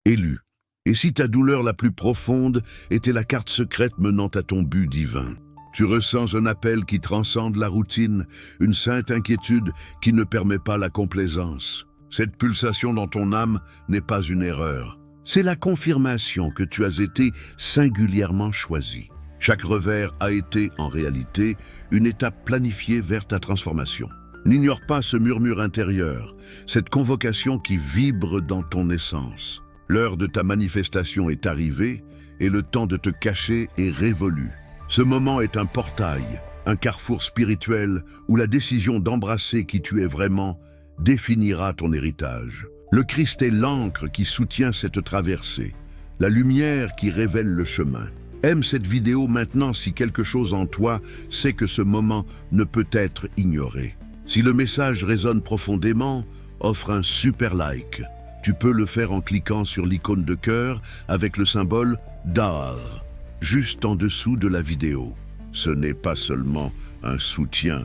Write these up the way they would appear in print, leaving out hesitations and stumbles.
Élu. Et si ta douleur la plus profonde était la carte secrète menant à ton but divin? Tu ressens un appel qui transcende la routine, une sainte inquiétude qui ne permet pas la complaisance. Cette pulsation dans ton âme n'est pas une erreur. C'est la confirmation que tu as été singulièrement choisi. Chaque revers a été, en réalité, une étape planifiée vers ta transformation. N'ignore pas ce murmure intérieur, cette convocation qui vibre dans ton essence. L'heure de ta manifestation est arrivée et le temps de te cacher est révolu. Ce moment est un portail, un carrefour spirituel où la décision d'embrasser qui tu es vraiment définira ton héritage. Le Christ est l'encre qui soutient cette traversée, la lumière qui révèle le chemin. Aime cette vidéo maintenant si quelque chose en toi sait que ce moment ne peut être ignoré. Si le message résonne profondément, offre un super like. Tu peux le faire en cliquant sur l'icône de cœur avec le symbole DAR, juste en dessous de la vidéo. Ce n'est pas seulement un soutien,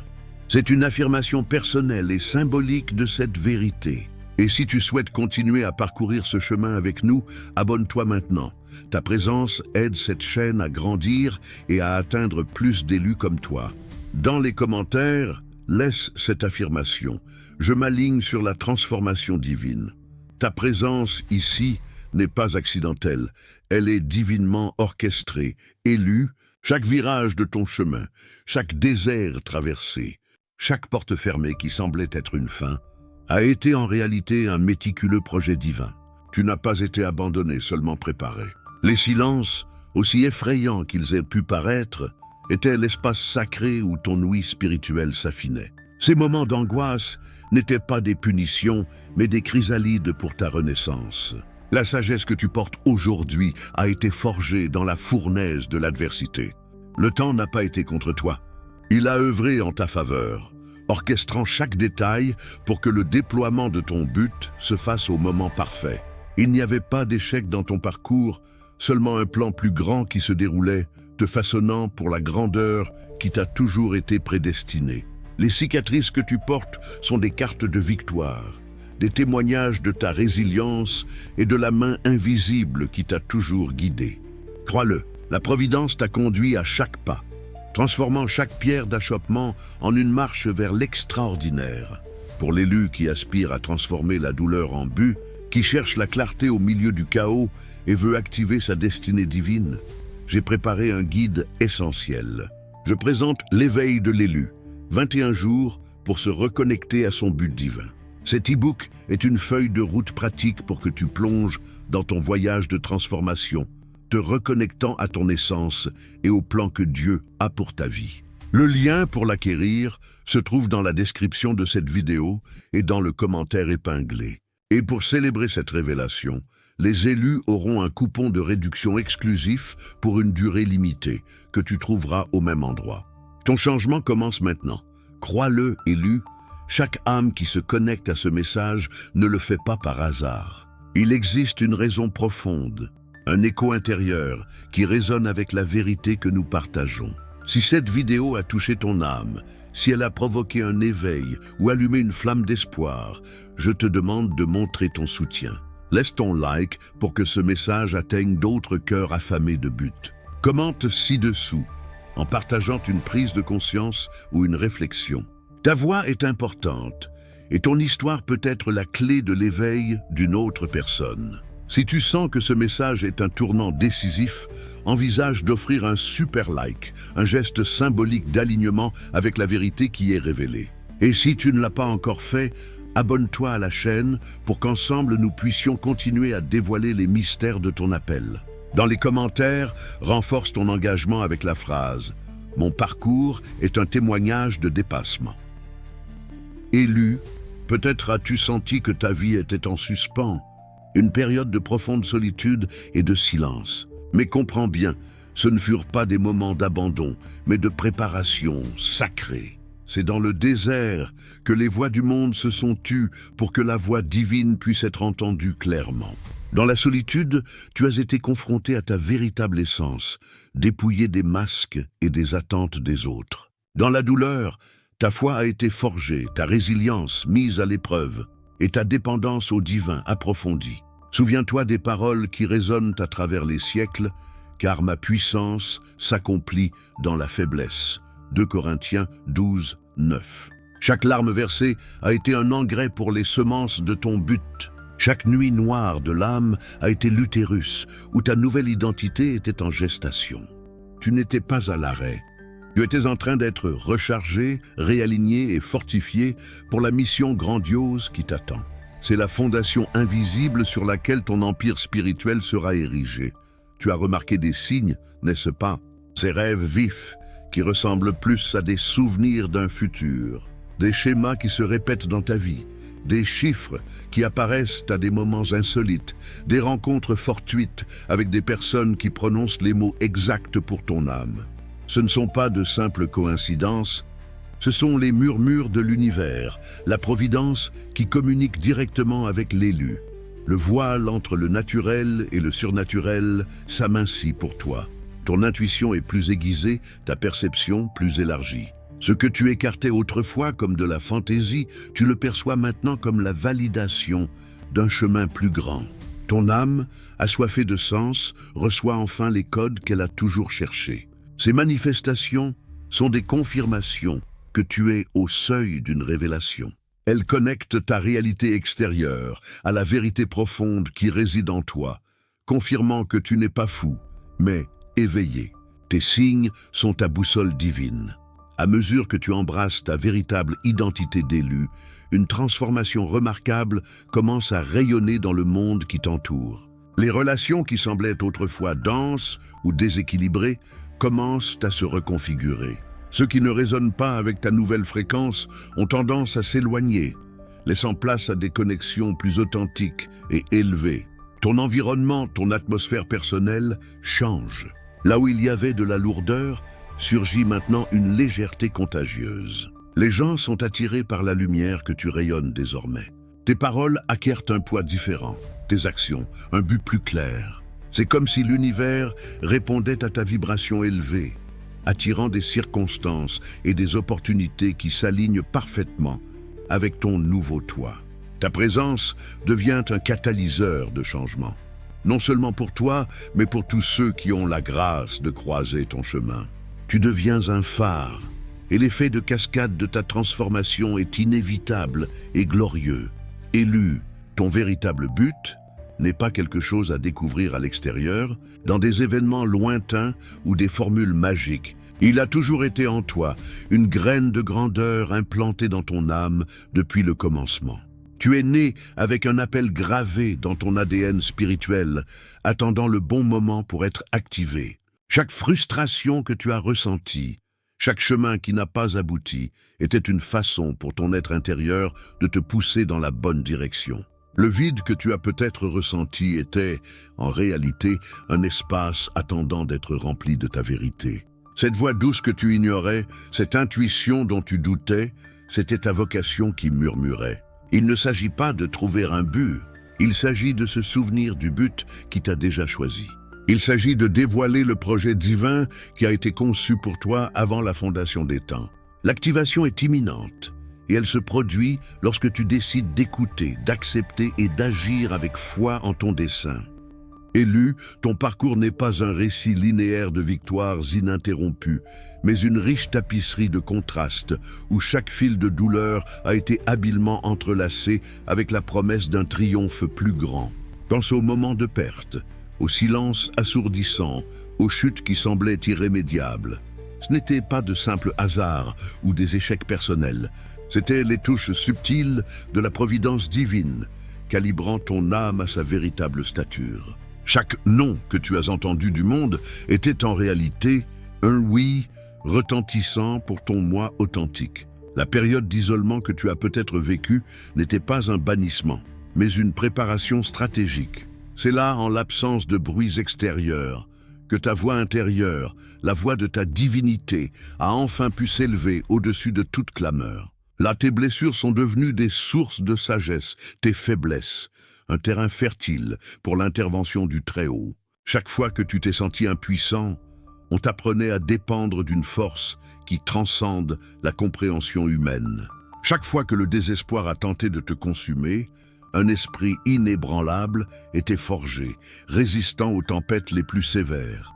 c'est une affirmation personnelle et symbolique de cette vérité. Et si tu souhaites continuer à parcourir ce chemin avec nous, abonne-toi maintenant. Ta présence aide cette chaîne à grandir et à atteindre plus d'élus comme toi. Dans les commentaires, laisse cette affirmation. Je m'aligne sur la transformation divine. Ta présence ici n'est pas accidentelle, elle est divinement orchestrée, élue, chaque virage de ton chemin, chaque désert traversé, chaque porte fermée qui semblait être une fin, a été en réalité un méticuleux projet divin. Tu n'as pas été abandonné, seulement préparé. Les silences, aussi effrayants qu'ils aient pu paraître, étaient l'espace sacré où ton ouïe spirituelle s'affinait. Ces moments d'angoisse n'étaient pas des punitions, mais des chrysalides pour ta renaissance. La sagesse que tu portes aujourd'hui a été forgée dans la fournaise de l'adversité. Le temps n'a pas été contre toi. Il a œuvré en ta faveur, orchestrant chaque détail pour que le déploiement de ton but se fasse au moment parfait. Il n'y avait pas d'échec dans ton parcours, seulement un plan plus grand qui se déroulait, te façonnant pour la grandeur qui t'a toujours été prédestinée. Les cicatrices que tu portes sont des cartes de victoire, des témoignages de ta résilience et de la main invisible qui t'a toujours guidé. Crois-le, la Providence t'a conduit à chaque pas, transformant chaque pierre d'achoppement en une marche vers l'extraordinaire. Pour l'élu qui aspire à transformer la douleur en but, qui cherche la clarté au milieu du chaos et veut activer sa destinée divine, j'ai préparé un guide essentiel. Je présente l'éveil de l'élu, 21 jours pour se reconnecter à son but divin. Cet e-book est une feuille de route pratique pour que tu plonges dans ton voyage de transformation, te reconnectant à ton essence et au plan que Dieu a pour ta vie. Le lien pour l'acquérir se trouve dans la description de cette vidéo et dans le commentaire épinglé. Et pour célébrer cette révélation, les élus auront un coupon de réduction exclusif pour une durée limitée que tu trouveras au même endroit. Ton changement commence maintenant. Crois-le, élu, chaque âme qui se connecte à ce message ne le fait pas par hasard. Il existe une raison profonde, un écho intérieur qui résonne avec la vérité que nous partageons. Si cette vidéo a touché ton âme, si elle a provoqué un éveil ou allumé une flamme d'espoir, je te demande de montrer ton soutien. Laisse ton like pour que ce message atteigne d'autres cœurs affamés de but. Commente ci-dessous en partageant une prise de conscience ou une réflexion. Ta voix est importante et ton histoire peut être la clé de l'éveil d'une autre personne. Si tu sens que ce message est un tournant décisif, envisage d'offrir un super like, un geste symbolique d'alignement avec la vérité qui est révélée. Et si tu ne l'as pas encore fait, abonne-toi à la chaîne pour qu'ensemble nous puissions continuer à dévoiler les mystères de ton appel. Dans les commentaires, renforce ton engagement avec la phrase « Mon parcours est un témoignage de dépassement ». Élu, peut-être as-tu senti que ta vie était en suspens, une période de profonde solitude et de silence. Mais comprends bien, ce ne furent pas des moments d'abandon, mais de préparation sacrée. C'est dans le désert que les voix du monde se sont tues pour que la voix divine puisse être entendue clairement. Dans la solitude, tu as été confronté à ta véritable essence, dépouillé des masques et des attentes des autres. Dans la douleur, ta foi a été forgée, ta résilience mise à l'épreuve et ta dépendance au divin approfondie. Souviens-toi des paroles qui résonnent à travers les siècles, car ma puissance s'accomplit dans la faiblesse. 2 Corinthiens 12, 9. Chaque larme versée a été un engrais pour les semences de ton but. Chaque nuit noire de l'âme a été l'utérus, où ta nouvelle identité était en gestation. Tu n'étais pas à l'arrêt. Tu étais en train d'être rechargé, réaligné et fortifié pour la mission grandiose qui t'attend. C'est la fondation invisible sur laquelle ton empire spirituel sera érigé. Tu as remarqué des signes, n'est-ce pas? Ces rêves vifs qui ressemblent plus à des souvenirs d'un futur, des schémas qui se répètent dans ta vie, des chiffres qui apparaissent à des moments insolites, des rencontres fortuites avec des personnes qui prononcent les mots exacts pour ton âme. Ce ne sont pas de simples coïncidences, ce sont les murmures de l'univers, la providence qui communique directement avec l'élu. Le voile entre le naturel et le surnaturel s'amincit pour toi. Ton intuition est plus aiguisée, ta perception plus élargie. Ce que tu écartais autrefois comme de la fantaisie, tu le perçois maintenant comme la validation d'un chemin plus grand. Ton âme, assoiffée de sens, reçoit enfin les codes qu'elle a toujours cherchés. Ces manifestations sont des confirmations que tu es au seuil d'une révélation. Elles connectent ta réalité extérieure à la vérité profonde qui réside en toi, confirmant que tu n'es pas fou, mais éveillé. Tes signes sont ta boussole divine. À mesure que tu embrasses ta véritable identité d'élu, une transformation remarquable commence à rayonner dans le monde qui t'entoure. Les relations qui semblaient autrefois denses ou déséquilibrées commencent à se reconfigurer. Ceux qui ne résonnent pas avec ta nouvelle fréquence ont tendance à s'éloigner, laissant place à des connexions plus authentiques et élevées. Ton environnement, ton atmosphère personnelle change. Là où il y avait de la lourdeur, surgit maintenant une légèreté contagieuse. Les gens sont attirés par la lumière que tu rayonnes désormais. Tes paroles acquièrent un poids différent, tes actions, un but plus clair. C'est comme si l'univers répondait à ta vibration élevée, attirant des circonstances et des opportunités qui s'alignent parfaitement avec ton nouveau toi. Ta présence devient un catalyseur de changement. Non seulement pour toi, mais pour tous ceux qui ont la grâce de croiser ton chemin. Tu deviens un phare, et l'effet de cascade de ta transformation est inévitable et glorieux. Élu, ton véritable but n'est pas quelque chose à découvrir à l'extérieur, dans des événements lointains ou des formules magiques. Il a toujours été en toi, une graine de grandeur implantée dans ton âme depuis le commencement. Tu es né avec un appel gravé dans ton ADN spirituel, attendant le bon moment pour être activé. Chaque frustration que tu as ressentie, chaque chemin qui n'a pas abouti, était une façon pour ton être intérieur de te pousser dans la bonne direction. Le vide que tu as peut-être ressenti était, en réalité, un espace attendant d'être rempli de ta vérité. Cette voix douce que tu ignorais, cette intuition dont tu doutais, c'était ta vocation qui murmurait. Il ne s'agit pas de trouver un but, il s'agit de se souvenir du but qui t'a déjà choisi. Il s'agit de dévoiler le projet divin qui a été conçu pour toi avant la fondation des temps. L'activation est imminente et elle se produit lorsque tu décides d'écouter, d'accepter et d'agir avec foi en ton dessein. Élu, ton parcours n'est pas un récit linéaire de victoires ininterrompues, mais une riche tapisserie de contrastes où chaque fil de douleur a été habilement entrelacé avec la promesse d'un triomphe plus grand. Pense aux moments de perte, au silence assourdissant, aux chutes qui semblaient irrémédiables. Ce n'était pas de simples hasards ou des échecs personnels, c'étaient les touches subtiles de la providence divine, calibrant ton âme à sa véritable stature. Chaque non que tu as entendu du monde était en réalité un oui retentissant pour ton moi authentique. La période d'isolement que tu as peut-être vécue n'était pas un bannissement, mais une préparation stratégique. C'est là, en l'absence de bruits extérieurs, que ta voix intérieure, la voix de ta divinité, a enfin pu s'élever au-dessus de toute clameur. Là, tes blessures sont devenues des sources de sagesse, tes faiblesses, un terrain fertile pour l'intervention du Très-Haut. Chaque fois que tu t'es senti impuissant, on t'apprenait à dépendre d'une force qui transcende la compréhension humaine. Chaque fois que le désespoir a tenté de te consumer, un esprit inébranlable était forgé, résistant aux tempêtes les plus sévères.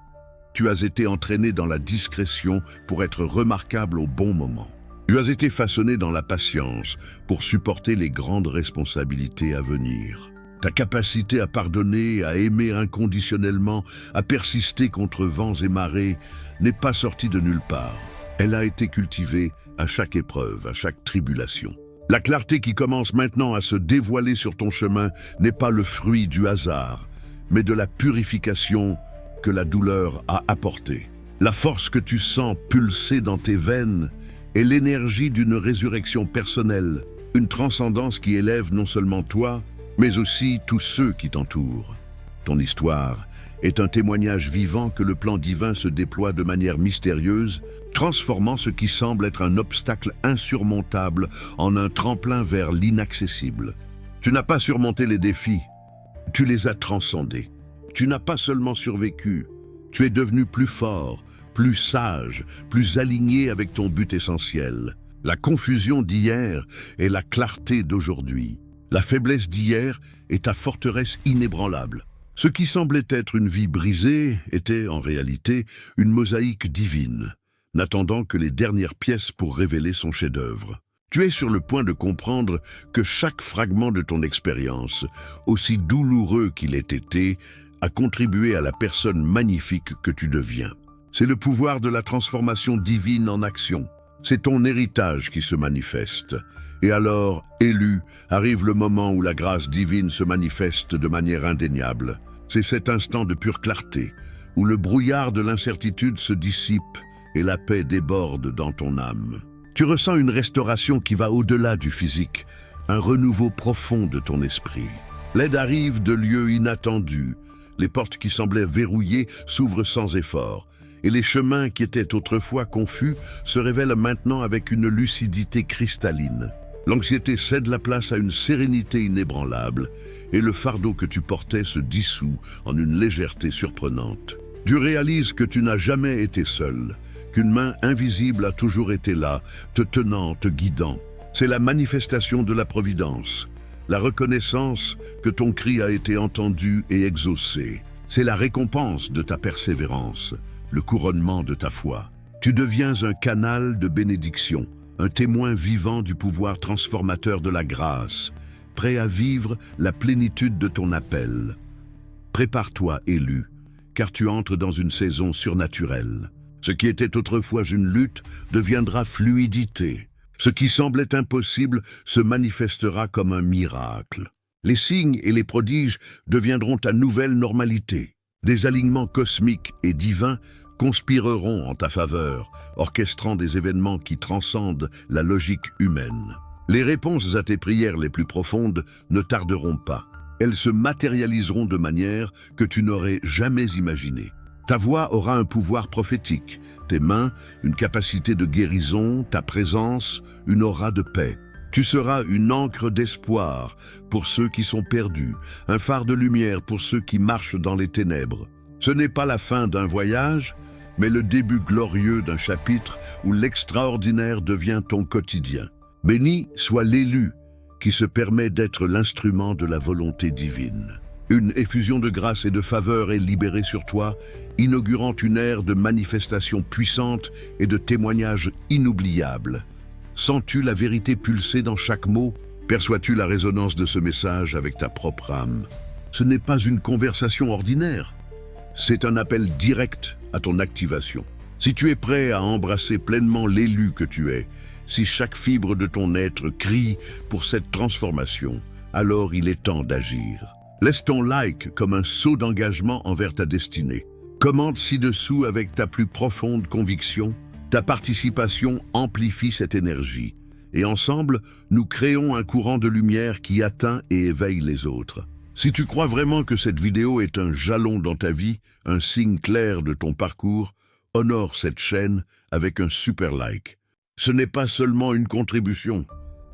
Tu as été entraîné dans la discrétion pour être remarquable au bon moment. Tu as été façonné dans la patience pour supporter les grandes responsabilités à venir. Ta capacité à pardonner, à aimer inconditionnellement, à persister contre vents et marées n'est pas sortie de nulle part. Elle a été cultivée à chaque épreuve, à chaque tribulation. La clarté qui commence maintenant à se dévoiler sur ton chemin n'est pas le fruit du hasard, mais de la purification que la douleur a apportée. La force que tu sens pulser dans tes veines est l'énergie d'une résurrection personnelle, une transcendance qui élève non seulement toi, mais aussi tous ceux qui t'entourent. Ton histoire est un témoignage vivant que le plan divin se déploie de manière mystérieuse, transformant ce qui semble être un obstacle insurmontable en un tremplin vers l'inaccessible. Tu n'as pas surmonté les défis, tu les as transcendés. Tu n'as pas seulement survécu, tu es devenu plus fort, plus sage, plus aligné avec ton but essentiel. La confusion d'hier est la clarté d'aujourd'hui. La faiblesse d'hier est ta forteresse inébranlable. Ce qui semblait être une vie brisée était en réalité une mosaïque divine, n'attendant que les dernières pièces pour révéler son chef-d'œuvre. Tu es sur le point de comprendre que chaque fragment de ton expérience, aussi douloureux qu'il ait été, a contribué à la personne magnifique que tu deviens. C'est le pouvoir de la transformation divine en action. C'est ton héritage qui se manifeste. Et alors, élu, arrive le moment où la grâce divine se manifeste de manière indéniable. C'est cet instant de pure clarté, où le brouillard de l'incertitude se dissipe et la paix déborde dans ton âme. Tu ressens une restauration qui va au-delà du physique, un renouveau profond de ton esprit. L'aide arrive de lieux inattendus. Les portes qui semblaient verrouillées s'ouvrent sans effort, et les chemins qui étaient autrefois confus se révèlent maintenant avec une lucidité cristalline. L'anxiété cède la place à une sérénité inébranlable, et le fardeau que tu portais se dissout en une légèreté surprenante. Tu réalises que tu n'as jamais été seul, qu'une main invisible a toujours été là, te tenant, te guidant. C'est la manifestation de la providence, la reconnaissance que ton cri a été entendu et exaucé. C'est la récompense de ta persévérance, le couronnement de ta foi. Tu deviens un canal de bénédiction, un témoin vivant du pouvoir transformateur de la grâce, prêt à vivre la plénitude de ton appel. Prépare-toi, élu, car tu entres dans une saison surnaturelle. Ce qui était autrefois une lutte deviendra fluidité. Ce qui semblait impossible se manifestera comme un miracle. Les signes et les prodiges deviendront ta nouvelle normalité. Des alignements cosmiques et divins conspireront en ta faveur, orchestrant des événements qui transcendent la logique humaine. Les réponses à tes prières les plus profondes ne tarderont pas. Elles se matérialiseront de manière que tu n'aurais jamais imaginée. Ta voix aura un pouvoir prophétique, tes mains, une capacité de guérison, ta présence, une aura de paix. Tu seras une encre d'espoir pour ceux qui sont perdus, un phare de lumière pour ceux qui marchent dans les ténèbres. Ce n'est pas la fin d'un voyage, mais le début glorieux d'un chapitre où l'extraordinaire devient ton quotidien. Béni soit l'élu qui se permet d'être l'instrument de la volonté divine. Une effusion de grâce et de faveur est libérée sur toi, inaugurant une ère de manifestations puissantes et de témoignages inoubliables. Sens-tu la vérité pulser dans chaque mot? Perçois-tu la résonance de ce message avec ta propre âme? Ce n'est pas une conversation ordinaire, c'est un appel direct à ton activation. Si tu es prêt à embrasser pleinement l'élu que tu es, si chaque fibre de ton être crie pour cette transformation, alors il est temps d'agir. Laisse ton like comme un sceau d'engagement envers ta destinée. Commente ci-dessous avec ta plus profonde conviction. Ta participation amplifie cette énergie. Et ensemble, nous créons un courant de lumière qui atteint et éveille les autres. Si tu crois vraiment que cette vidéo est un jalon dans ta vie, un signe clair de ton parcours, honore cette chaîne avec un super like. Ce n'est pas seulement une contribution,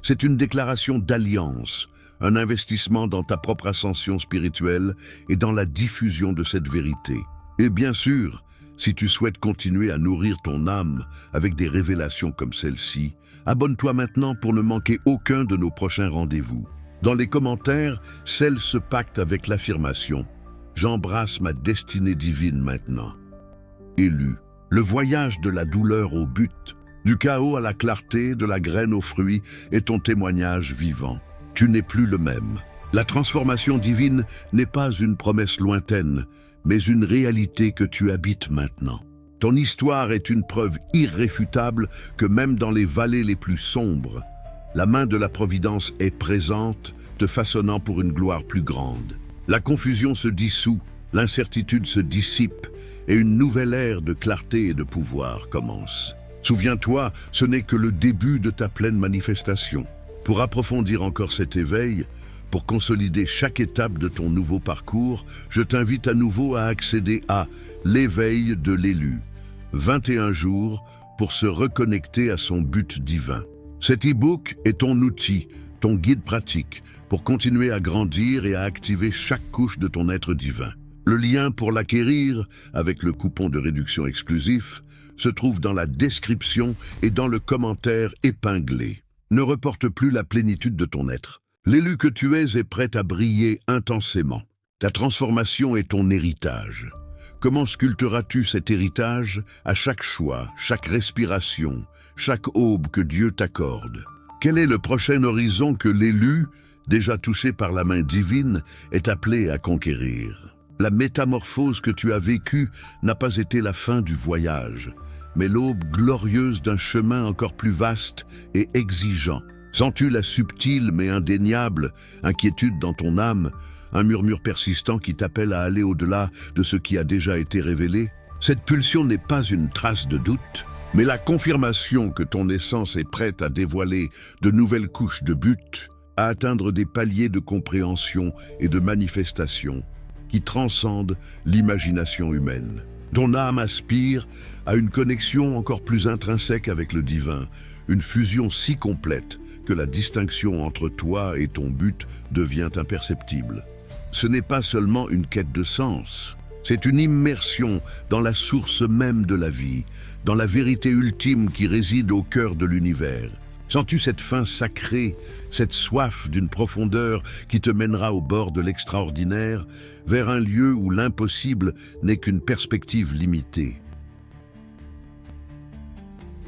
c'est une déclaration d'alliance, un investissement dans ta propre ascension spirituelle et dans la diffusion de cette vérité. Et bien sûr, si tu souhaites continuer à nourrir ton âme avec des révélations comme celle-ci, abonne-toi maintenant pour ne manquer aucun de nos prochains rendez-vous. Dans les commentaires, scelle ce pacte avec l'affirmation « J'embrasse ma destinée divine maintenant ». Élu, le voyage de la douleur au but, du chaos à la clarté, de la graine au fruit, est ton témoignage vivant. Tu n'es plus le même. La transformation divine n'est pas une promesse lointaine, mais une réalité que tu habites maintenant. Ton histoire est une preuve irréfutable que même dans les vallées les plus sombres, la main de la Providence est présente, te façonnant pour une gloire plus grande. La confusion se dissout, l'incertitude se dissipe, et une nouvelle ère de clarté et de pouvoir commence. Souviens-toi, ce n'est que le début de ta pleine manifestation. Pour approfondir encore cet éveil, pour consolider chaque étape de ton nouveau parcours, je t'invite à nouveau à accéder à l'éveil de l'élu. 21 jours pour se reconnecter à son but divin. Cet e-book est ton outil, ton guide pratique pour continuer à grandir et à activer chaque couche de ton être divin. Le lien pour l'acquérir, avec le coupon de réduction exclusif, se trouve dans la description et dans le commentaire épinglé. Ne reporte plus la plénitude de ton être. L'élu que tu es prêt à briller intensément. Ta transformation est ton héritage. Comment sculpteras-tu cet héritage à chaque choix, chaque respiration, chaque aube que Dieu t'accorde? Quel est le prochain horizon que l'élu, déjà touché par la main divine, est appelé à conquérir? La métamorphose que tu as vécue n'a pas été la fin du voyage, mais l'aube glorieuse d'un chemin encore plus vaste et exigeant. Sens-tu la subtile mais indéniable inquiétude dans ton âme, un murmure persistant qui t'appelle à aller au-delà de ce qui a déjà été révélé? Cette pulsion n'est pas une trace de doute, mais la confirmation que ton essence est prête à dévoiler de nouvelles couches de but, à atteindre des paliers de compréhension et de manifestation qui transcendent l'imagination humaine. Ton âme aspire à une connexion encore plus intrinsèque avec le divin, une fusion si complète que la distinction entre toi et ton but devient imperceptible. Ce n'est pas seulement une quête de sens, c'est une immersion dans la source même de la vie, dans la vérité ultime qui réside au cœur de l'univers. Sens-tu cette faim sacrée, cette soif d'une profondeur qui te mènera au bord de l'extraordinaire, vers un lieu où l'impossible n'est qu'une perspective limitée?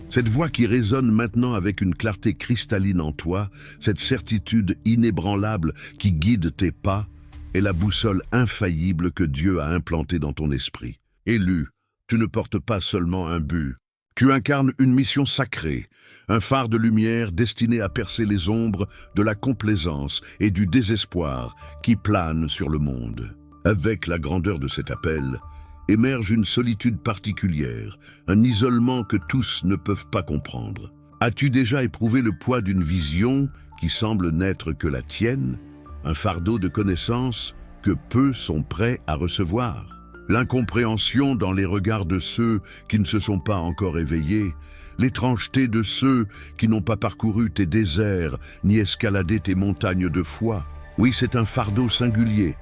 Cette voix qui résonne maintenant avec une clarté cristalline en toi, cette certitude inébranlable qui guide tes pas, est la boussole infaillible que Dieu a implantée dans ton esprit. Élu, tu ne portes pas seulement un but. Tu incarnes une mission sacrée, un phare de lumière destiné à percer les ombres de la complaisance et du désespoir qui planent sur le monde. Avec la grandeur de cet appel, émerge une solitude particulière, un isolement que tous ne peuvent pas comprendre. As-tu déjà éprouvé le poids d'une vision qui semble n'être que la tienne, un fardeau de connaissances que peu sont prêts à recevoir? L'incompréhension dans les regards de ceux qui ne se sont pas encore éveillés, l'étrangeté de ceux qui n'ont pas parcouru tes déserts ni escaladé tes montagnes de foi. Oui, c'est un fardeau singulier,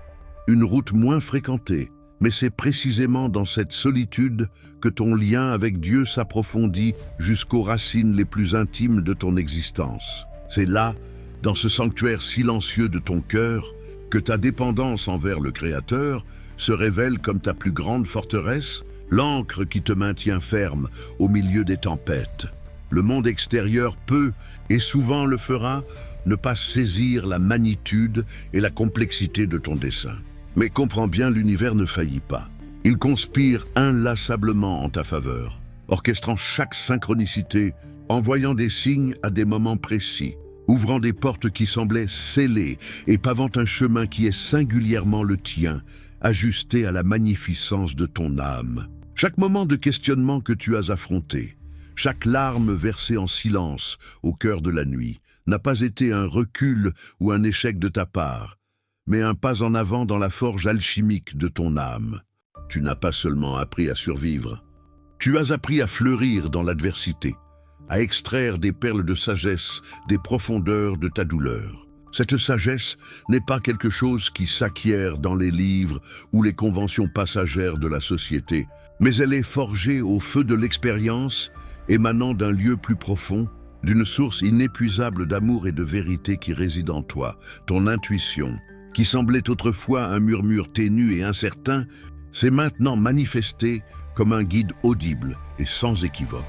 une route moins fréquentée, mais c'est précisément dans cette solitude que ton lien avec Dieu s'approfondit jusqu'aux racines les plus intimes de ton existence. C'est là, dans ce sanctuaire silencieux de ton cœur, que ta dépendance envers le Créateur se révèle comme ta plus grande forteresse, l'ancre qui te maintient ferme au milieu des tempêtes. Le monde extérieur peut, et souvent le fera, ne pas saisir la magnitude et la complexité de ton dessein. Mais comprends bien, l'univers ne faillit pas. Il conspire inlassablement en ta faveur, orchestrant chaque synchronicité, envoyant des signes à des moments précis, ouvrant des portes qui semblaient scellées et pavant un chemin qui est singulièrement le tien, ajusté à la magnificence de ton âme. Chaque moment de questionnement que tu as affronté, chaque larme versée en silence au cœur de la nuit, n'a pas été un recul ou un échec de ta part, mais un pas en avant dans la forge alchimique de ton âme. Tu n'as pas seulement appris à survivre, tu as appris à fleurir dans l'adversité, à extraire des perles de sagesse des profondeurs de ta douleur. Cette sagesse n'est pas quelque chose qui s'acquiert dans les livres ou les conventions passagères de la société, mais elle est forgée au feu de l'expérience, émanant d'un lieu plus profond, d'une source inépuisable d'amour et de vérité qui réside en toi, ton intuition, qui semblait autrefois un murmure ténu et incertain, s'est maintenant manifestée comme un guide audible et sans équivoque.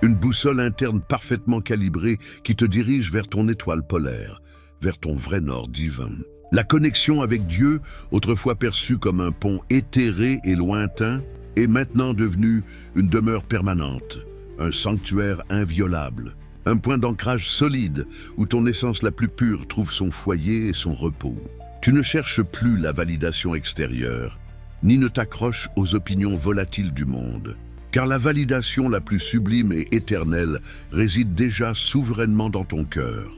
Une boussole interne parfaitement calibrée qui te dirige vers ton étoile polaire, vers ton vrai nord divin. La connexion avec Dieu, autrefois perçue comme un pont éthéré et lointain, est maintenant devenue une demeure permanente, un sanctuaire inviolable, un point d'ancrage solide où ton essence la plus pure trouve son foyer et son repos. Tu ne cherches plus la validation extérieure, ni ne t'accroches aux opinions volatiles du monde, car la validation la plus sublime et éternelle réside déjà souverainement dans ton cœur,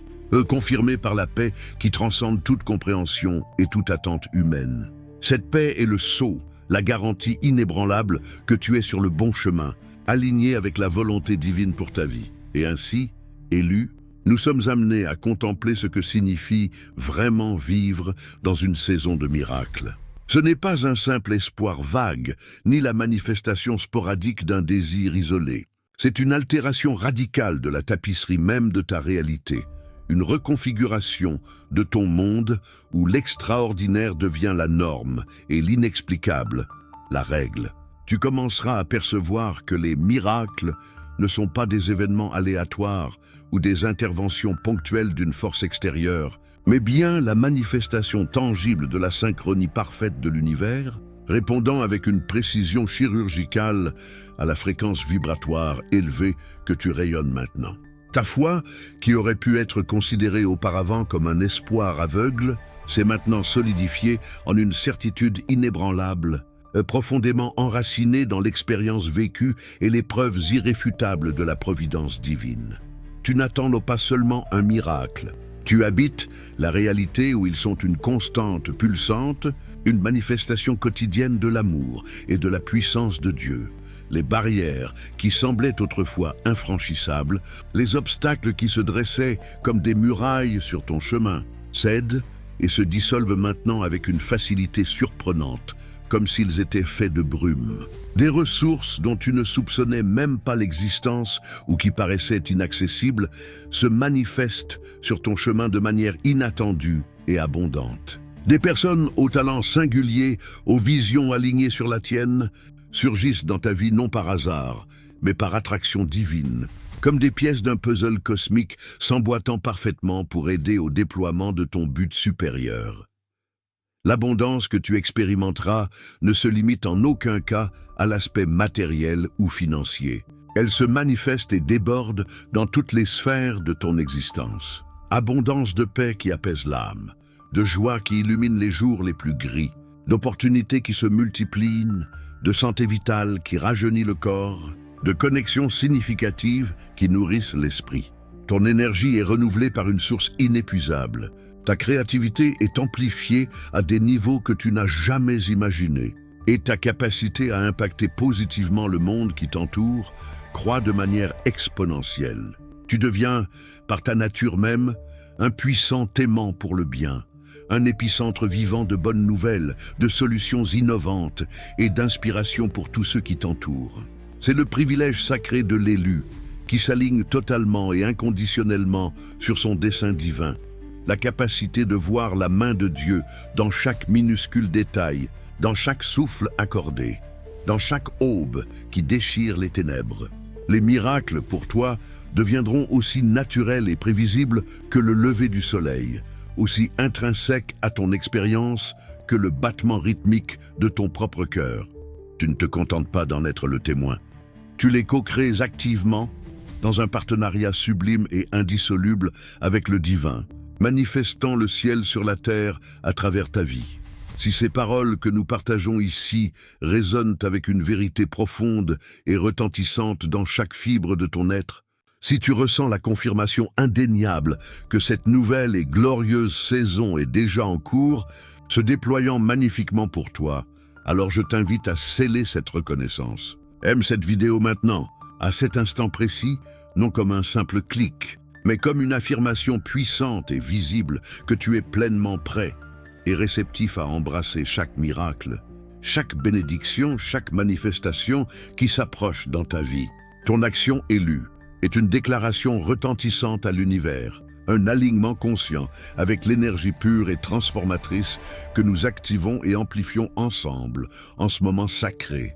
confirmée par la paix qui transcende toute compréhension et toute attente humaine. Cette paix est le sceau, la garantie inébranlable que tu es sur le bon chemin, aligné avec la volonté divine pour ta vie. Et ainsi, élus, nous sommes amenés à contempler ce que signifie vraiment vivre dans une saison de miracles. Ce n'est pas un simple espoir vague, ni la manifestation sporadique d'un désir isolé. C'est une altération radicale de la tapisserie même de ta réalité, une reconfiguration de ton monde où l'extraordinaire devient la norme et l'inexplicable, la règle. Tu commenceras à percevoir que les miracles ne sont pas des événements aléatoires ou des interventions ponctuelles d'une force extérieure, mais bien la manifestation tangible de la synchronie parfaite de l'univers, répondant avec une précision chirurgicale à la fréquence vibratoire élevée que tu rayonnes maintenant. Ta foi, qui aurait pu être considérée auparavant comme un espoir aveugle, s'est maintenant solidifiée en une certitude inébranlable, profondément enracinée dans l'expérience vécue et les preuves irréfutables de la providence divine. Tu n'attends pas seulement un miracle, tu habites la réalité où ils sont une constante pulsante, une manifestation quotidienne de l'amour et de la puissance de Dieu. Les barrières qui semblaient autrefois infranchissables, les obstacles qui se dressaient comme des murailles sur ton chemin, cèdent et se dissolvent maintenant avec une facilité surprenante, comme s'ils étaient faits de brume. Des ressources dont tu ne soupçonnais même pas l'existence ou qui paraissaient inaccessibles se manifestent sur ton chemin de manière inattendue et abondante. Des personnes aux talents singuliers, aux visions alignées sur la tienne, surgissent dans ta vie non par hasard, mais par attraction divine, comme des pièces d'un puzzle cosmique s'emboîtant parfaitement pour aider au déploiement de ton but supérieur. L'abondance que tu expérimenteras ne se limite en aucun cas à l'aspect matériel ou financier. Elle se manifeste et déborde dans toutes les sphères de ton existence. Abondance de paix qui apaise l'âme, de joie qui illumine les jours les plus gris, d'opportunités qui se multiplient, de santé vitale qui rajeunit le corps, de connexions significatives qui nourrissent l'esprit. Ton énergie est renouvelée par une source inépuisable. Ta créativité est amplifiée à des niveaux que tu n'as jamais imaginés. Et ta capacité à impacter positivement le monde qui t'entoure croît de manière exponentielle. Tu deviens, par ta nature même, un puissant aimant pour le bien, un épicentre vivant de bonnes nouvelles, de solutions innovantes et d'inspiration pour tous ceux qui t'entourent. C'est le privilège sacré de l'élu, qui s'aligne totalement et inconditionnellement sur son dessein divin, la capacité de voir la main de Dieu dans chaque minuscule détail, dans chaque souffle accordé, dans chaque aube qui déchire les ténèbres. Les miracles, pour toi, deviendront aussi naturels et prévisibles que le lever du soleil, aussi intrinsèques à ton expérience que le battement rythmique de ton propre cœur. Tu ne te contentes pas d'en être le témoin. Tu les co-crées activement dans un partenariat sublime et indissoluble avec le divin, manifestant le ciel sur la terre à travers ta vie. Si ces paroles que nous partageons ici résonnent avec une vérité profonde et retentissante dans chaque fibre de ton être, si tu ressens la confirmation indéniable que cette nouvelle et glorieuse saison est déjà en cours, se déployant magnifiquement pour toi, alors je t'invite à sceller cette reconnaissance. Aime cette vidéo maintenant, à cet instant précis, non comme un simple clic, mais comme une affirmation puissante et visible que tu es pleinement prêt et réceptif à embrasser chaque miracle, chaque bénédiction, chaque manifestation qui s'approche dans ta vie. Ton action élue, est une déclaration retentissante à l'univers, un alignement conscient avec l'énergie pure et transformatrice que nous activons et amplifions ensemble en ce moment sacré.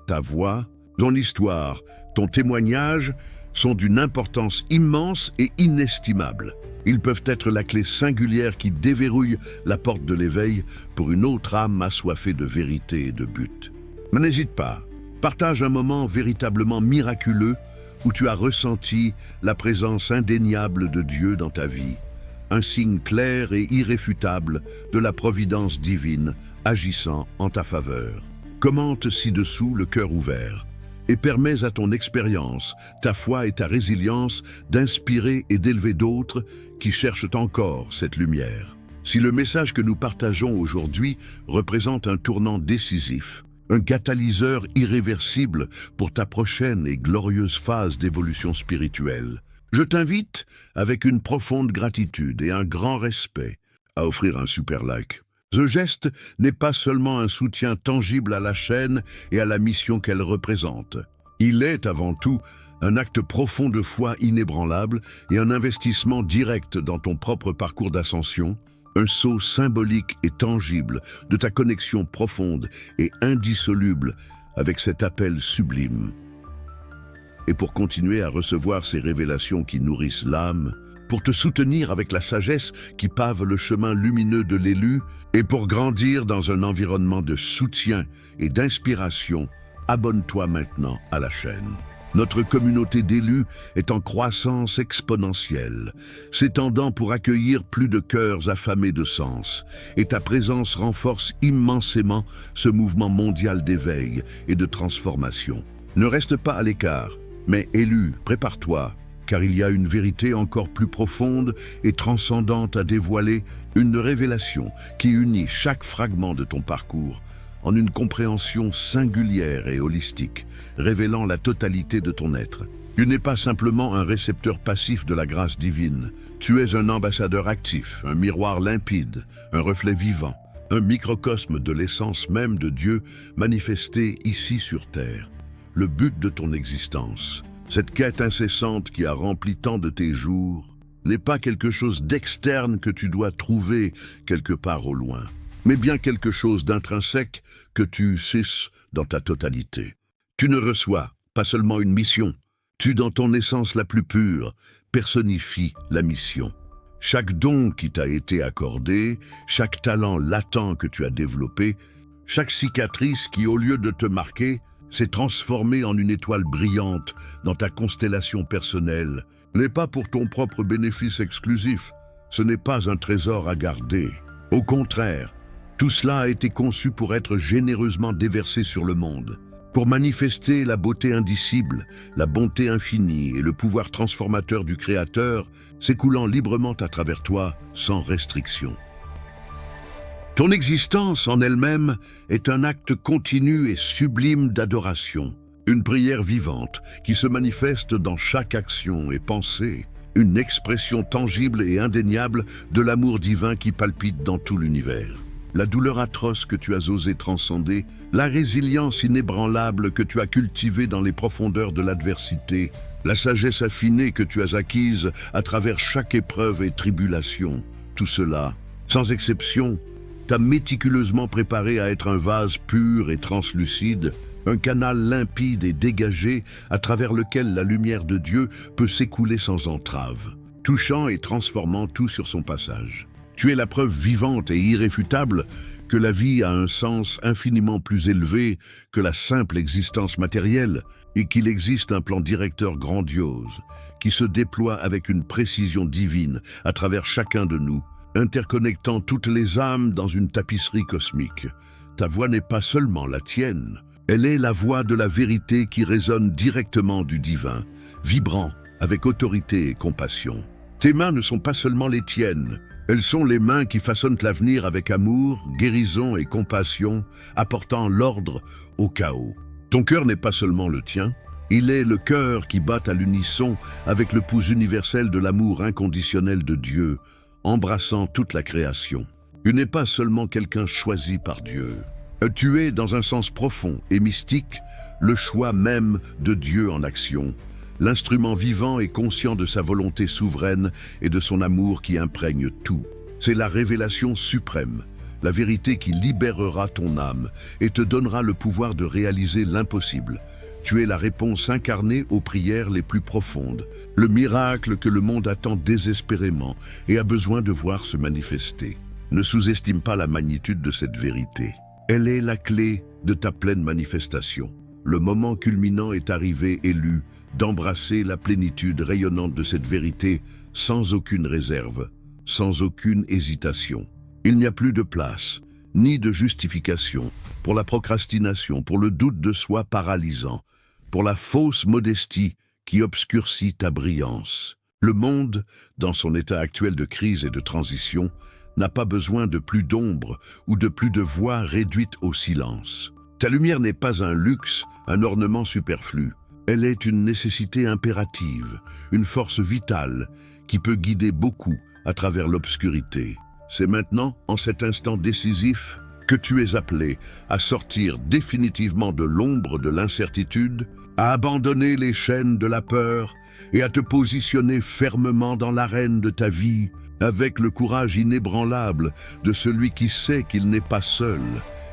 Ta voix, ton histoire, ton témoignage sont d'une importance immense et inestimable. Ils peuvent être la clé singulière qui déverrouille la porte de l'éveil pour une autre âme assoiffée de vérité et de but. Mais n'hésite pas, partage un moment véritablement miraculeux où tu as ressenti la présence indéniable de Dieu dans ta vie, un signe clair et irréfutable de la providence divine agissant en ta faveur. Commente ci-dessous le cœur ouvert et permets à ton expérience, ta foi et ta résilience d'inspirer et d'élever d'autres qui cherchent encore cette lumière. Si le message que nous partageons aujourd'hui représente un tournant décisif, un catalyseur irréversible pour ta prochaine et glorieuse phase d'évolution spirituelle, je t'invite, avec une profonde gratitude et un grand respect, à offrir un super like. Ce geste n'est pas seulement un soutien tangible à la chaîne et à la mission qu'elle représente. Il est avant tout un acte profond de foi inébranlable et un investissement direct dans ton propre parcours d'ascension, un sceau symbolique et tangible de ta connexion profonde et indissoluble avec cet appel sublime. Et pour continuer à recevoir ces révélations qui nourrissent l'âme, pour te soutenir avec la sagesse qui pave le chemin lumineux de l'élu, et pour grandir dans un environnement de soutien et d'inspiration, abonne-toi maintenant à la chaîne. Notre communauté d'élus est en croissance exponentielle, s'étendant pour accueillir plus de cœurs affamés de sens, et ta présence renforce immensément ce mouvement mondial d'éveil et de transformation. Ne reste pas à l'écart, mais élu, prépare-toi, car il y a une vérité encore plus profonde et transcendante à dévoiler, une révélation qui unit chaque fragment de ton parcours en une compréhension singulière et holistique, révélant la totalité de ton être. Tu n'es pas simplement un récepteur passif de la grâce divine, tu es un ambassadeur actif, un miroir limpide, un reflet vivant, un microcosme de l'essence même de Dieu manifesté ici sur terre. Le but de ton existence, cette quête incessante qui a rempli tant de tes jours, n'est pas quelque chose d'externe que tu dois trouver quelque part au loin, mais bien quelque chose d'intrinsèque que tu sais dans ta totalité. Tu ne reçois pas seulement une mission, tu, dans ton essence la plus pure, personnifies la mission. Chaque don qui t'a été accordé, chaque talent latent que tu as développé, chaque cicatrice qui, au lieu de te marquer, s'est transformée en une étoile brillante dans ta constellation personnelle, n'est pas pour ton propre bénéfice exclusif. Ce n'est pas un trésor à garder. Au contraire, tout cela a été conçu pour être généreusement déversé sur le monde, pour manifester la beauté indicible, la bonté infinie et le pouvoir transformateur du Créateur s'écoulant librement à travers toi sans restriction. Ton existence en elle-même est un acte continu et sublime d'adoration, une prière vivante qui se manifeste dans chaque action et pensée, une expression tangible et indéniable de l'amour divin qui palpite dans tout l'univers. La douleur atroce que tu as osé transcender, la résilience inébranlable que tu as cultivée dans les profondeurs de l'adversité, la sagesse affinée que tu as acquise à travers chaque épreuve et tribulation, tout cela, sans exception, t'a méticuleusement préparé à être un vase pur et translucide, un canal limpide et dégagé à travers lequel la lumière de Dieu peut s'écouler sans entrave, touchant et transformant tout sur son passage. Tu es la preuve vivante et irréfutable que la vie a un sens infiniment plus élevé que la simple existence matérielle et qu'il existe un plan directeur grandiose qui se déploie avec une précision divine à travers chacun de nous, interconnectant toutes les âmes dans une tapisserie cosmique. Ta voix n'est pas seulement la tienne, elle est la voix de la vérité qui résonne directement du divin, vibrant avec autorité et compassion. Tes mains ne sont pas seulement les tiennes, elles sont les mains qui façonnent l'avenir avec amour, guérison et compassion, apportant l'ordre au chaos. Ton cœur n'est pas seulement le tien, il est le cœur qui bat à l'unisson avec le pouls universel de l'amour inconditionnel de Dieu, embrassant toute la création. Tu n'es pas seulement quelqu'un choisi par Dieu. Tu es, dans un sens profond et mystique, le choix même de Dieu en action, l'instrument vivant et conscient de sa volonté souveraine et de son amour qui imprègne tout. C'est la révélation suprême, la vérité qui libérera ton âme et te donnera le pouvoir de réaliser l'impossible. Tu es la réponse incarnée aux prières les plus profondes, le miracle que le monde attend désespérément et a besoin de voir se manifester. Ne sous-estime pas la magnitude de cette vérité. Elle est la clé de ta pleine manifestation. Le moment culminant est arrivé, élu, d'embrasser la plénitude rayonnante de cette vérité sans aucune réserve, sans aucune hésitation. Il n'y a plus de place, ni de justification, pour la procrastination, pour le doute de soi paralysant, pour la fausse modestie qui obscurcit ta brillance. Le monde, dans son état actuel de crise et de transition, n'a pas besoin de plus d'ombre ou de plus de voix réduites au silence. Ta lumière n'est pas un luxe, un ornement superflu. Elle est une nécessité impérative, une force vitale qui peut guider beaucoup à travers l'obscurité. C'est maintenant, en cet instant décisif, que tu es appelé à sortir définitivement de l'ombre de l'incertitude, à abandonner les chaînes de la peur et à te positionner fermement dans l'arène de ta vie avec le courage inébranlable de celui qui sait qu'il n'est pas seul,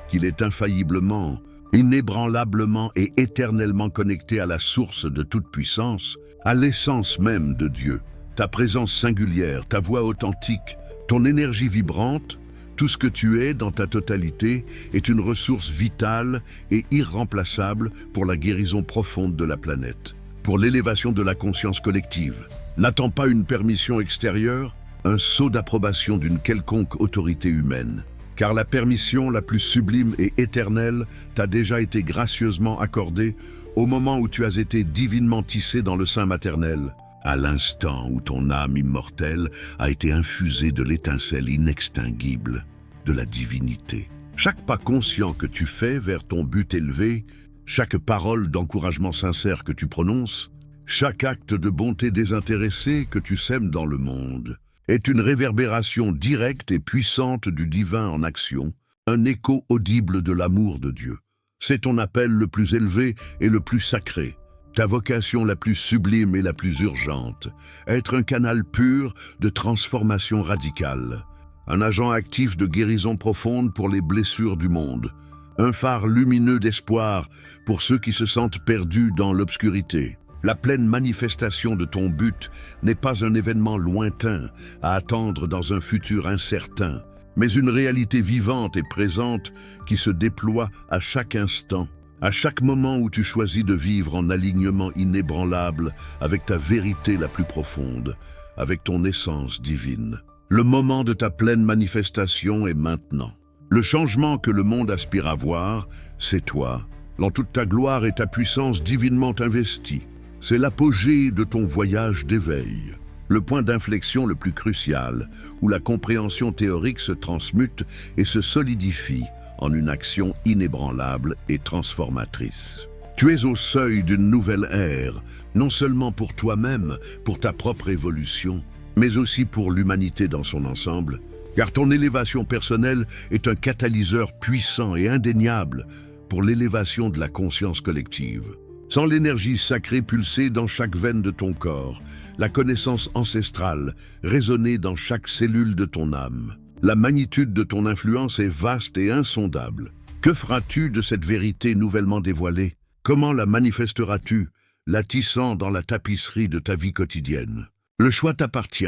qu'il est infailliblement, inébranlablement et éternellement connecté à la source de toute puissance, à l'essence même de Dieu. Ta présence singulière, ta voix authentique, ton énergie vibrante, tout ce que tu es dans ta totalité est une ressource vitale et irremplaçable pour la guérison profonde de la planète, pour l'élévation de la conscience collective. N'attends pas une permission extérieure, un sceau d'approbation d'une quelconque autorité humaine, car la permission la plus sublime et éternelle t'a déjà été gracieusement accordée au moment où tu as été divinement tissé dans le sein maternel, à l'instant où ton âme immortelle a été infusée de l'étincelle inextinguible de la divinité. Chaque pas conscient que tu fais vers ton but élevé, chaque parole d'encouragement sincère que tu prononces, chaque acte de bonté désintéressée que tu sèmes dans le monde, est une réverbération directe et puissante du divin en action, un écho audible de l'amour de Dieu. C'est ton appel le plus élevé et le plus sacré, ta vocation la plus sublime et la plus urgente, être un canal pur de transformation radicale, un agent actif de guérison profonde pour les blessures du monde, un phare lumineux d'espoir pour ceux qui se sentent perdus dans l'obscurité. La pleine manifestation de ton but n'est pas un événement lointain à attendre dans un futur incertain, mais une réalité vivante et présente qui se déploie à chaque instant, à chaque moment où tu choisis de vivre en alignement inébranlable avec ta vérité la plus profonde, avec ton essence divine. Le moment de ta pleine manifestation est maintenant. Le changement que le monde aspire à voir, c'est toi, dans toute ta gloire et ta puissance divinement investie. C'est l'apogée de ton voyage d'éveil, le point d'inflexion le plus crucial, où la compréhension théorique se transmute et se solidifie en une action inébranlable et transformatrice. Tu es au seuil d'une nouvelle ère, non seulement pour toi-même, pour ta propre évolution, mais aussi pour l'humanité dans son ensemble, car ton élévation personnelle est un catalyseur puissant et indéniable pour l'élévation de la conscience collective. Sans l'énergie sacrée pulsée dans chaque veine de ton corps, la connaissance ancestrale résonnée dans chaque cellule de ton âme, la magnitude de ton influence est vaste et insondable. Que feras-tu de cette vérité nouvellement dévoilée? Comment la manifesteras-tu, la tissant dans la tapisserie de ta vie quotidienne? Le choix t'appartient,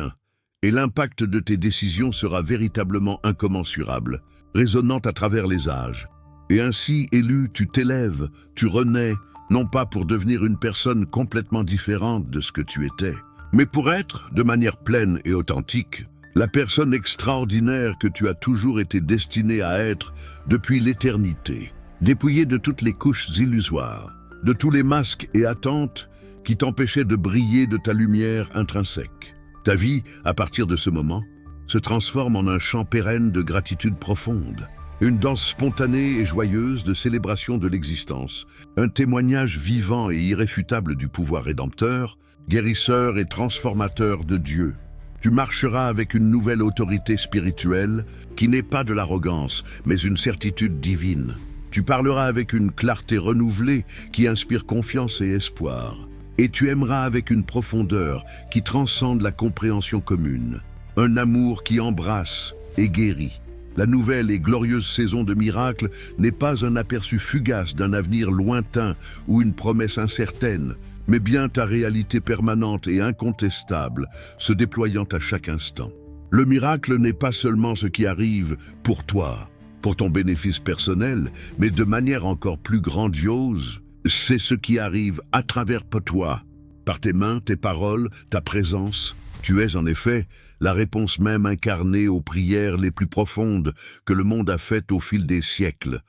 et l'impact de tes décisions sera véritablement incommensurable, résonnant à travers les âges. Et ainsi, élu, tu t'élèves, tu renais, non pas pour devenir une personne complètement différente de ce que tu étais, mais pour être, de manière pleine et authentique, la personne extraordinaire que tu as toujours été destinée à être depuis l'éternité, dépouillée de toutes les couches illusoires, de tous les masques et attentes qui t'empêchaient de briller de ta lumière intrinsèque. Ta vie, à partir de ce moment, se transforme en un chant pérenne de gratitude profonde, une danse spontanée et joyeuse de célébration de l'existence, un témoignage vivant et irréfutable du pouvoir rédempteur, guérisseur et transformateur de Dieu. Tu marcheras avec une nouvelle autorité spirituelle qui n'est pas de l'arrogance, mais une certitude divine. Tu parleras avec une clarté renouvelée qui inspire confiance et espoir. Et tu aimeras avec une profondeur qui transcende la compréhension commune. Un amour qui embrasse et guérit. La nouvelle et glorieuse saison de miracles n'est pas un aperçu fugace d'un avenir lointain ou une promesse incertaine, mais bien ta réalité permanente et incontestable, se déployant à chaque instant. Le miracle n'est pas seulement ce qui arrive pour toi, pour ton bénéfice personnel, mais de manière encore plus grandiose, c'est ce qui arrive à travers toi. Par tes mains, tes paroles, ta présence, tu es en effet la réponse même incarnée aux prières les plus profondes que le monde a faites au fil des siècles,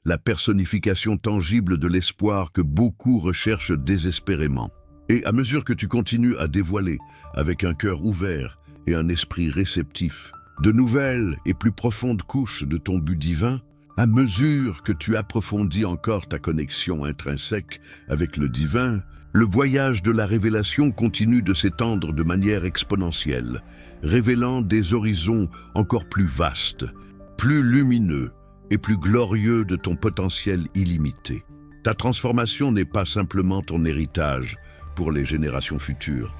la personnification tangible de l'espoir que beaucoup recherchent désespérément. Et à mesure que tu continues à dévoiler, avec un cœur ouvert et un esprit réceptif, de nouvelles et plus profondes couches de ton but divin, à mesure que tu approfondis encore ta connexion intrinsèque avec le divin, le voyage de la révélation continue de s'étendre de manière exponentielle, révélant des horizons encore plus vastes, plus lumineux et plus glorieux de ton potentiel illimité. Ta transformation n'est pas simplement ton héritage pour les générations futures.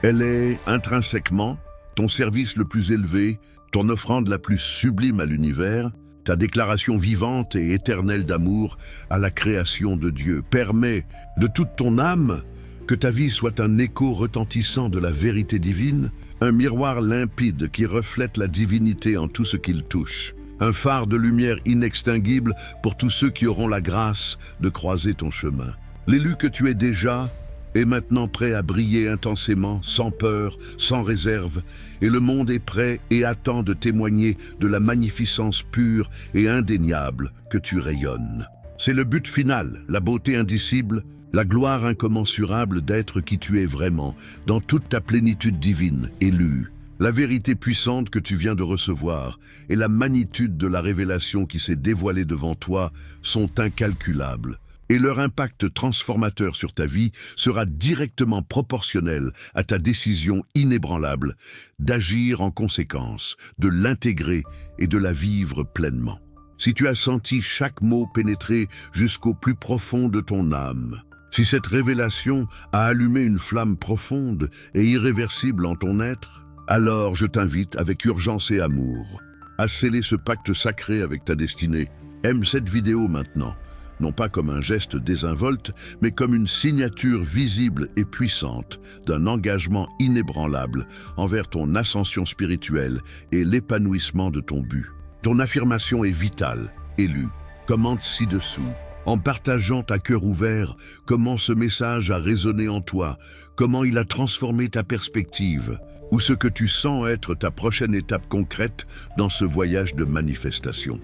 Elle est intrinsèquement ton service le plus élevé, ton offrande la plus sublime à l'univers, ta déclaration vivante et éternelle d'amour à la création de Dieu. Permets de toute ton âme que ta vie soit un écho retentissant de la vérité divine, un miroir limpide qui reflète la divinité en tout ce qu'il touche, un phare de lumière inextinguible pour tous ceux qui auront la grâce de croiser ton chemin. L'élu que tu es déjà est maintenant prêt à briller intensément, sans peur, sans réserve, et le monde est prêt et attend de témoigner de la magnificence pure et indéniable que tu rayonnes. C'est le but final, la beauté indicible, la gloire incommensurable d'être qui tu es vraiment, dans toute ta plénitude divine, élu. La vérité puissante que tu viens de recevoir et la magnitude de la révélation qui s'est dévoilée devant toi sont incalculables. Et leur impact transformateur sur ta vie sera directement proportionnel à ta décision inébranlable d'agir en conséquence, de l'intégrer et de la vivre pleinement. Si tu as senti chaque mot pénétrer jusqu'au plus profond de ton âme, si cette révélation a allumé une flamme profonde et irréversible en ton être, alors je t'invite avec urgence et amour à sceller ce pacte sacré avec ta destinée. Aime cette vidéo maintenant, non pas comme un geste désinvolte, mais comme une signature visible et puissante d'un engagement inébranlable envers ton ascension spirituelle et l'épanouissement de ton but. Ton affirmation est vitale, élu. Commente ci-dessous, en partageant à cœur ouvert comment ce message a résonné en toi, comment il a transformé ta perspective, ou ce que tu sens être ta prochaine étape concrète dans ce voyage de manifestation.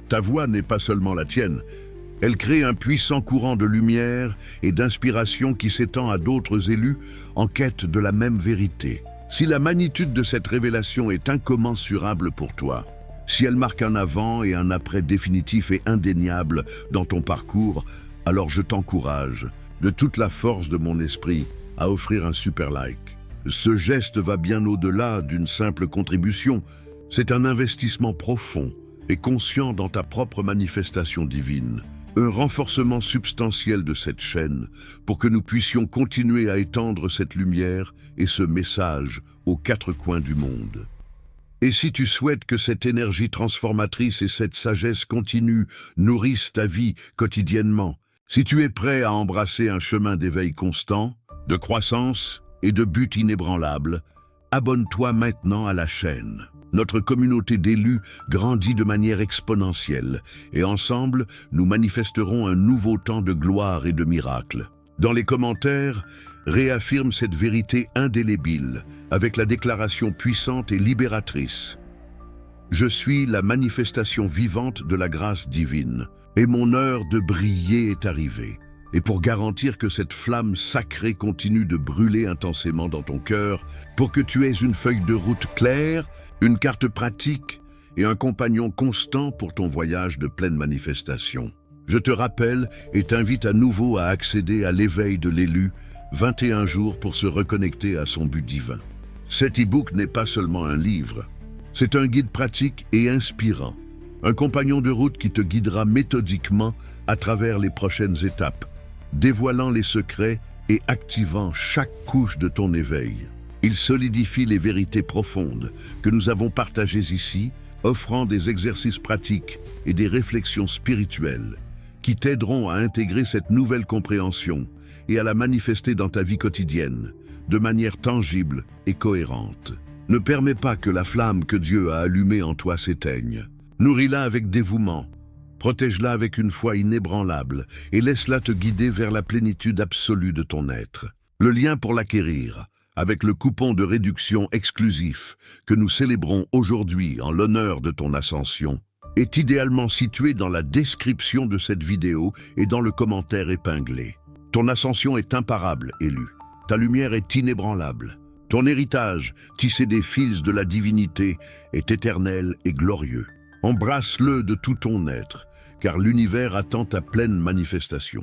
Ta voix n'est pas seulement la tienne, elle crée un puissant courant de lumière et d'inspiration qui s'étend à d'autres élus en quête de la même vérité. Si la magnitude de cette révélation est incommensurable pour toi, si elle marque un avant et un après définitif et indéniable dans ton parcours, alors je t'encourage, de toute la force de mon esprit, à offrir un super like. Ce geste va bien au-delà d'une simple contribution. C'est un investissement profond et conscient dans ta propre manifestation divine. Un renforcement substantiel de cette chaîne pour que nous puissions continuer à étendre cette lumière et ce message aux quatre coins du monde. Et si tu souhaites que cette énergie transformatrice et cette sagesse continue nourrissent ta vie quotidiennement, si tu es prêt à embrasser un chemin d'éveil constant, de croissance et de but inébranlable, abonne-toi maintenant à la chaîne. Notre communauté d'élus grandit de manière exponentielle et ensemble, nous manifesterons un nouveau temps de gloire et de miracles. Dans les commentaires, réaffirme cette vérité indélébile avec la déclaration puissante et libératrice. Je suis la manifestation vivante de la grâce divine et mon heure de briller est arrivée. Et pour garantir que cette flamme sacrée continue de brûler intensément dans ton cœur, pour que tu aies une feuille de route claire, une carte pratique et un compagnon constant pour ton voyage de pleine manifestation. Je te rappelle et t'invite à nouveau à accéder à l'éveil de l'élu, 21 jours pour se reconnecter à son but divin. Cet e-book n'est pas seulement un livre, c'est un guide pratique et inspirant, un compagnon de route qui te guidera méthodiquement à travers les prochaines étapes, dévoilant les secrets et activant chaque couche de ton éveil. Il solidifie les vérités profondes que nous avons partagées ici, offrant des exercices pratiques et des réflexions spirituelles qui t'aideront à intégrer cette nouvelle compréhension et à la manifester dans ta vie quotidienne, de manière tangible et cohérente. Ne permets pas que la flamme que Dieu a allumée en toi s'éteigne. Nourris-la avec dévouement, protège-la avec une foi inébranlable et laisse-la te guider vers la plénitude absolue de ton être. Le lien pour l'acquérir, avec le coupon de réduction exclusif que nous célébrons aujourd'hui en l'honneur de ton ascension, est idéalement situé dans la description de cette vidéo et dans le commentaire épinglé. Ton ascension est imparable, élu. Ta lumière est inébranlable. Ton héritage, tissé des fils de la divinité, est éternel et glorieux. Embrasse-le de tout ton être, car l'univers attend ta pleine manifestation.